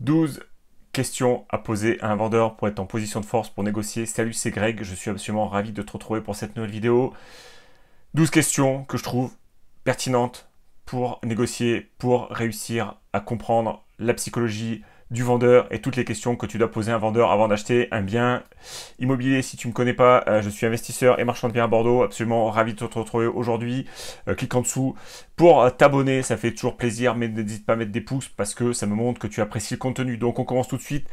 12 questions à poser à un vendeur pour être en position de force pour négocier. Salut, c'est Greg, je suis absolument ravi de te retrouver pour cette nouvelle vidéo. 12 questions que je trouve pertinentes pour négocier, pour réussir à comprendre la psychologie du vendeur et toutes les questions que tu dois poser à un vendeur avant d'acheter un bien immobilier. Si tu ne me connais pas, je suis investisseur et marchand de biens à Bordeaux, absolument ravi de te retrouver aujourd'hui. Clique en dessous pour t'abonner, ça fait toujours plaisir, mais n'hésite pas à mettre des pouces parce que ça me montre que tu apprécies le contenu. Donc on commence tout de suite.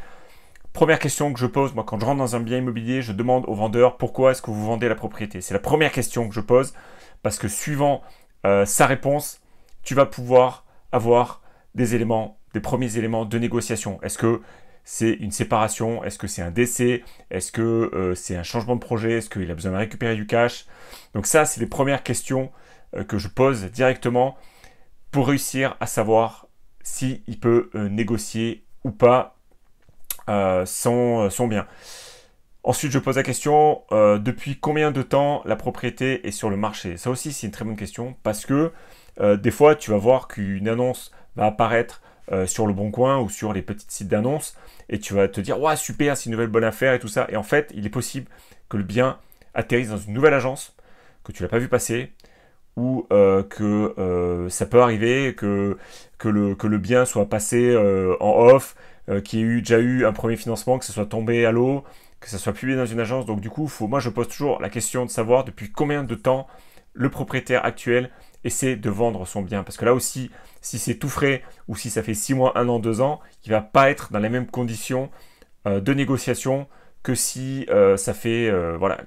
Première question que je pose, moi quand je rentre dans un bien immobilier, je demande au vendeur pourquoi est-ce que vous vendez la propriété. C'est la première question que je pose parce que suivant sa réponse, tu vas pouvoir avoir des éléments, des premiers éléments de négociation. Est-ce que c'est une séparation? Est-ce que c'est un décès? Est-ce que c'est un changement de projet? Est-ce qu'il a besoin de récupérer du cash? Donc ça, c'est les premières questions que je pose directement pour réussir à savoir s'il peut négocier ou pas son bien. Ensuite, je pose la question, depuis combien de temps la propriété est sur le marché? Ça aussi, c'est une très bonne question parce que des fois, tu vas voir qu'une annonce va apparaître sur le Bon Coin ou sur les petits sites d'annonces et tu vas te dire, ouais, super, c'est une nouvelle bonne affaire et tout ça. Et en fait, il est possible que le bien atterrisse dans une nouvelle agence, que tu l'as pas vu passer, ou que ça peut arriver que le bien soit passé en off, qu'il y ait déjà eu un premier financement, que ça soit tombé à l'eau, que ça soit publié dans une agence. Donc du coup, moi je pose toujours la question de savoir depuis combien de temps le propriétaire actuel essaie de vendre son bien. Parce que là aussi, si c'est tout frais ou si ça fait 6 mois, 1 an, 2 ans, il ne va pas être dans les mêmes conditions de négociation que si ça fait... voilà.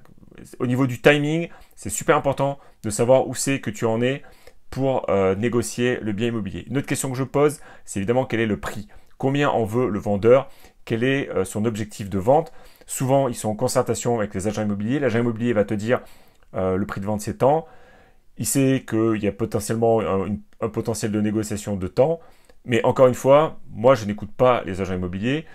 Au niveau du timing, c'est super important de savoir où c'est que tu en es pour négocier le bien immobilier. Une autre question que je pose, c'est évidemment quel est le prix. Combien en veut le vendeur? Quel est son objectif de vente? Souvent, ils sont en concertation avec les agents immobiliers. L'agent immobilier va te dire le prix de vente c'est tant. Il sait qu'il y a potentiellement un potentiel de négociation de temps. Mais encore une fois, moi je n'écoute pas les agents immobiliers.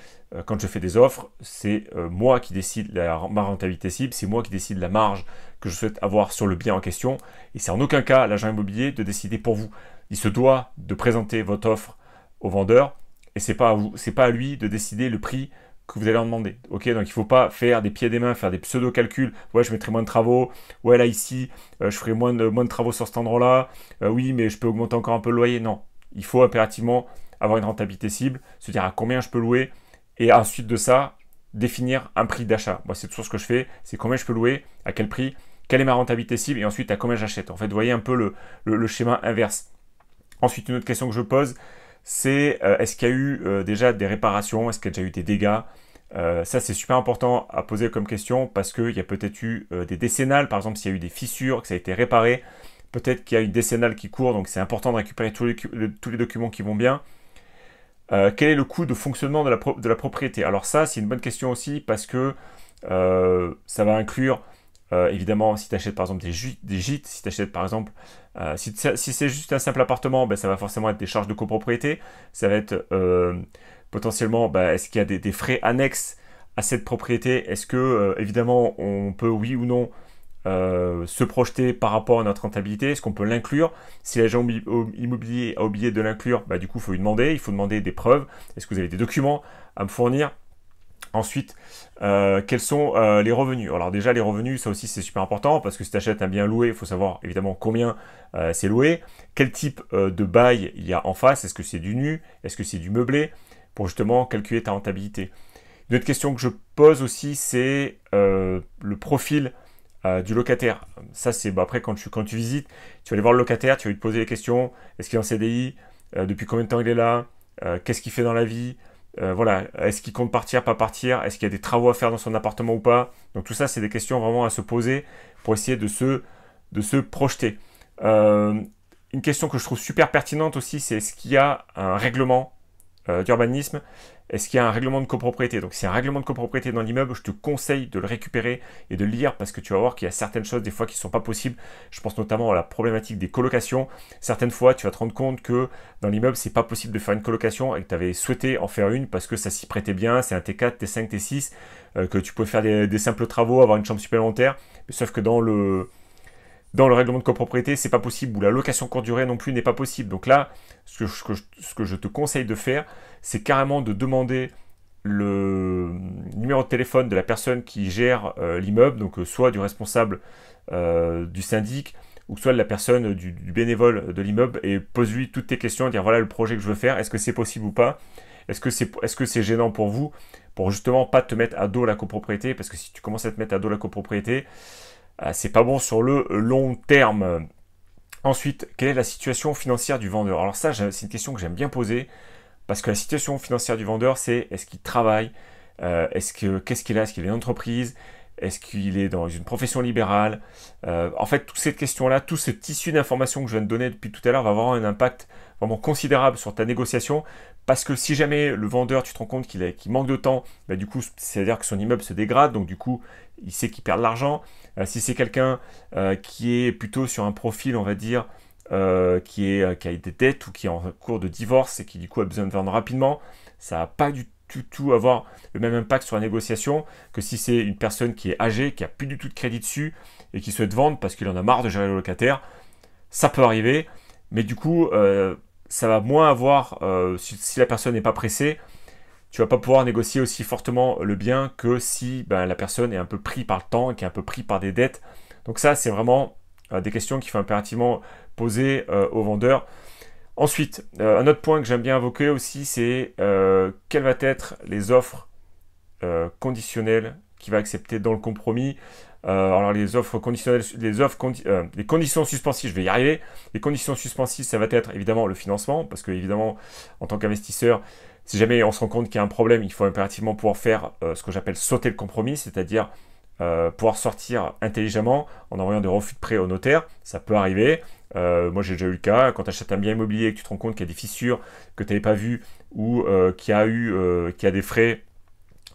Quand je fais des offres, c'est moi qui décide ma rentabilité cible, c'est moi qui décide la marge que je souhaite avoir sur le bien en question. Et c'est en aucun cas l'agent immobilier de décider pour vous. Il se doit de présenter votre offre au vendeur et c'est pas à vous, c'est pas à lui de décider le prix que vous allez en demander. Ok, donc il ne faut pas faire des pieds et des mains, faire des pseudo-calculs. Ouais, je mettrai moins de travaux. Ouais, là ici, je ferai moins de travaux sur cet endroit-là. Oui, mais je peux augmenter encore un peu le loyer. Non, il faut impérativement avoir une rentabilité cible, se dire à combien je peux louer, et ensuite de ça, définir un prix d'achat. Moi, c'est toujours ce que je fais, c'est combien je peux louer, à quel prix, quelle est ma rentabilité cible, et ensuite à combien j'achète. En fait, vous voyez un peu le schéma inverse. Ensuite, une autre question que je pose, c'est est-ce qu'il y a eu déjà des réparations, est-ce qu'il y a déjà eu des dégâts? Ça, c'est super important à poser comme question parce qu'il y a peut-être eu des décennales, par exemple, s'il y a eu des fissures, que ça a été réparé, peut-être qu'il y a une décennale qui court, donc c'est important de récupérer tous les documents qui vont bien. Quel est le coût de fonctionnement de la propriété? Alors ça, c'est une bonne question aussi parce que ça va inclure, évidemment, si tu achètes par exemple des gîtes, si tu achètes par exemple, si c'est juste un simple appartement, ben, ça va forcément être des charges de copropriété, ça va être potentiellement, ben, est-ce qu'il y a des frais annexes à cette propriété? Est-ce que, évidemment, on peut, oui ou non, se projeter par rapport à notre rentabilité? Est-ce qu'on peut l'inclure? Si l'agent immobilier a oublié de l'inclure, bah, du coup, il faut lui demander. Il faut demander des preuves. Est-ce que vous avez des documents à me fournir? Ensuite, quels sont les revenus? Alors déjà, les revenus, ça aussi, c'est super important parce que si tu achètes un bien loué, il faut savoir évidemment combien c'est loué, quel type de bail il y a en face. Est-ce que c'est du nu? Est-ce que c'est du meublé? Pour justement calculer ta rentabilité. Une autre question que je pose aussi, c'est le profil du locataire. Ça, c'est bah, après quand tu visites, tu vas aller voir le locataire, tu vas lui poser les questions. Est-ce qu'il est en CDI? Depuis combien de temps il est là? Qu'est-ce qu'il fait dans la vie? Voilà. Est-ce qu'il compte partir, pas partir? Est-ce qu'il y a des travaux à faire dans son appartement ou pas? Donc tout ça, c'est des questions vraiment à se poser pour essayer de se projeter. Une question que je trouve super pertinente aussi, c'est est-ce qu'il y a un règlement d'urbanisme? Est-ce qu'il y a un règlement de copropriété? Donc, s'il y a un règlement de copropriété dans l'immeuble, je te conseille de le récupérer et de le lire parce que tu vas voir qu'il y a certaines choses des fois qui ne sont pas possibles. Je pense notamment à la problématique des colocations. Certaines fois, tu vas te rendre compte que dans l'immeuble, c'est pas possible de faire une colocation et que tu avais souhaité en faire une parce que ça s'y prêtait bien. C'est un T4, T5, T6, que tu pouvais faire des simples travaux, avoir une chambre supplémentaire. Mais sauf que dans le règlement de copropriété, c'est pas possible, ou la location courte durée non plus n'est pas possible. Donc là, ce que je te conseille de faire, c'est carrément de demander le numéro de téléphone de la personne qui gère l'immeuble, donc soit du responsable du syndic, ou soit de la personne du bénévole de l'immeuble, et pose-lui toutes tes questions, dire voilà le projet que je veux faire, est-ce que c'est possible ou pas, est-ce que c'est gênant pour vous, pour justement pas te mettre à dos la copropriété, parce que si tu commences à te mettre à dos la copropriété, c'est pas bon sur le long terme. Ensuite, quelle est la situation financière du vendeur? Alors ça, c'est une question que j'aime bien poser, parce que la situation financière du vendeur, c'est est-ce qu'il travaille, qu'est-ce qu'il a, est-ce qu'il a une entreprise, est-ce qu'il est dans une profession libérale. En fait, toute cette question-là, tout ce tissu d'informations que je viens de donner depuis tout à l'heure va avoir un impact vraiment considérable sur ta négociation, parce que si jamais le vendeur, tu te rends compte qu'il manque de temps, bah, du coup, c'est-à-dire que son immeuble se dégrade, donc du coup, il sait qu'il perd de l'argent. Si c'est quelqu'un qui est plutôt sur un profil, on va dire, qui a des dettes ou qui est en cours de divorce et qui du coup a besoin de vendre rapidement, ça va pas du tout avoir le même impact sur la négociation que si c'est une personne qui est âgée, qui a plus du tout de crédit dessus et qui souhaite vendre parce qu'il en a marre de gérer le locataire. Ça peut arriver, mais du coup, ça va moins avoir, si la personne n'est pas pressée, tu vas pas pouvoir négocier aussi fortement le bien que si la personne est un peu pris par le temps et qui est un peu pris par des dettes. Donc ça, c'est vraiment des questions qu'il faut impérativement poser aux vendeurs. Ensuite, un autre point que j'aime bien invoquer aussi, c'est quelles vont être les offres conditionnelles qu'il va accepter dans le compromis. Alors les offres conditionnelles, les conditions suspensives, je vais y arriver. Les conditions suspensives, ça va être évidemment le financement, parce que évidemment, en tant qu'investisseur, si jamais on se rend compte qu'il y a un problème, il faut impérativement pouvoir faire ce que j'appelle sauter le compromis, c'est-à-dire pouvoir sortir intelligemment en envoyant des refus de prêt au notaire. Ça peut arriver. Moi, j'ai déjà eu le cas. Quand tu achètes un bien immobilier et que tu te rends compte qu'il y a des fissures que tu n'avais pas vues ou qu'il y a des frais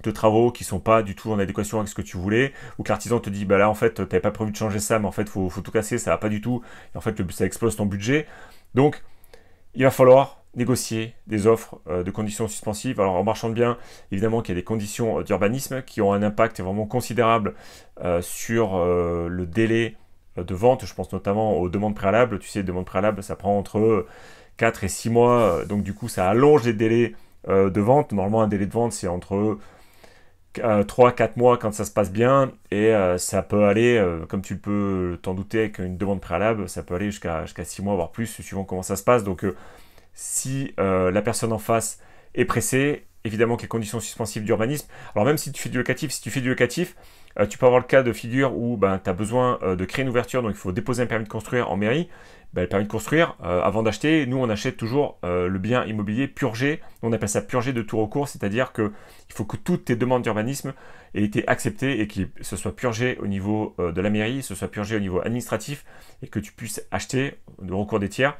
de travaux qui sont pas du tout en adéquation avec ce que tu voulais, ou que l'artisan te dit bah là en fait tu n'avais pas prévu de changer ça, mais en fait faut tout casser, ça va pas du tout, et en fait ça explose ton budget. Donc il va falloir négocier des offres de conditions suspensives. Alors en marchand de biens, évidemment qu'il y a des conditions d'urbanisme qui ont un impact vraiment considérable sur le délai de vente. Je pense notamment aux demandes préalables. Tu sais, les demandes préalables, ça prend entre 4 et 6 mois, donc du coup ça allonge les délais de vente. Normalement un délai de vente c'est entre 3-4 mois quand ça se passe bien, et ça peut aller, comme tu peux t'en douter avec une demande préalable, ça peut aller jusqu'à 6 mois voire plus suivant comment ça se passe. Donc si la personne en face est pressée, évidemment qu'il y a conditions suspensives d'urbanisme. Alors même si tu fais du locatif, tu peux avoir le cas de figure où tu as besoin de créer une ouverture, donc il faut déposer un permis de construire en mairie. Le permis de construire, avant d'acheter, nous on achète toujours le bien immobilier purgé. On appelle ça purgé de tout recours, c'est-à-dire qu'il faut que toutes tes demandes d'urbanisme aient été acceptées et que ce soit purgé au niveau de la mairie, ce soit purgé au niveau administratif, et que tu puisses acheter de recours des tiers,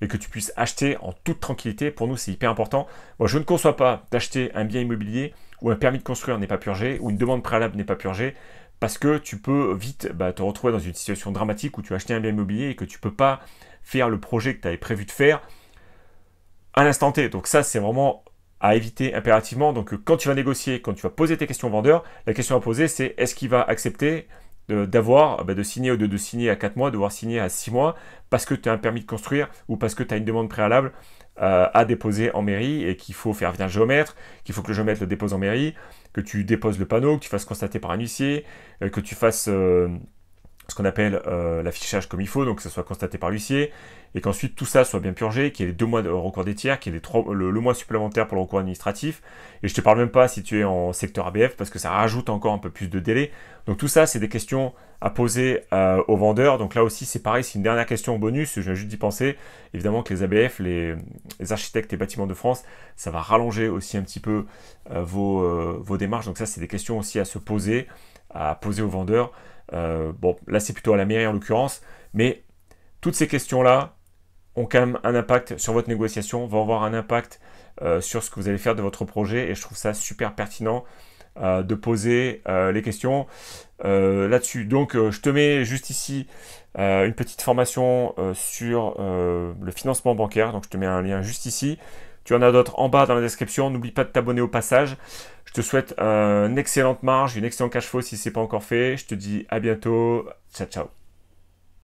et que tu puisses acheter en toute tranquillité. Pour nous, c'est hyper important. Moi, je ne conçois pas d'acheter un bien immobilier où un permis de construire n'est pas purgé, où une demande préalable n'est pas purgée, parce que tu peux vite te retrouver dans une situation dramatique où tu as acheté un bien immobilier et que tu ne peux pas faire le projet que tu avais prévu de faire à l'instant T. Donc ça, c'est vraiment à éviter impérativement. Donc quand tu vas négocier, quand tu vas poser tes questions au vendeur, la question à poser, c'est est-ce qu'il va accepter de signer ou de signer à 4 mois, de devoir signer à 6 mois, parce que tu as un permis de construire ou parce que tu as une demande préalable à déposer en mairie et qu'il faut faire venir le géomètre, qu'il faut que le géomètre le dépose en mairie, que tu déposes le panneau, que tu fasses constater par un huissier, que tu fasses ce qu'on appelle l'affichage comme il faut, donc que ça soit constaté par l'huissier, et qu'ensuite tout ça soit bien purgé, qu'il y ait les 2 mois de recours des tiers, qu'il y ait le mois supplémentaire pour le recours administratif, et je te parle même pas si tu es en secteur ABF, parce que ça rajoute encore un peu plus de délai. Donc tout ça, c'est des questions à poser aux vendeurs. Donc là aussi, c'est pareil, c'est une dernière question bonus, je viens juste d'y penser. Évidemment que les ABF, les architectes et bâtiments de France, ça va rallonger aussi un petit peu vos démarches. Donc ça, c'est des questions aussi à se poser, à poser aux vendeurs. Bon, là, c'est plutôt à la mairie en l'occurrence, mais toutes ces questions-là ont quand même un impact sur votre négociation, vont avoir un impact sur ce que vous allez faire de votre projet, et je trouve ça super pertinent de poser les questions là-dessus. Donc je te mets juste ici une petite formation sur le financement bancaire, donc je te mets un lien juste ici. Tu en as d'autres en bas dans la description. N'oublie pas de t'abonner au passage. Je te souhaite une excellente marge, une excellente cash flow si ce n'est pas encore fait. Je te dis à bientôt. Ciao, ciao.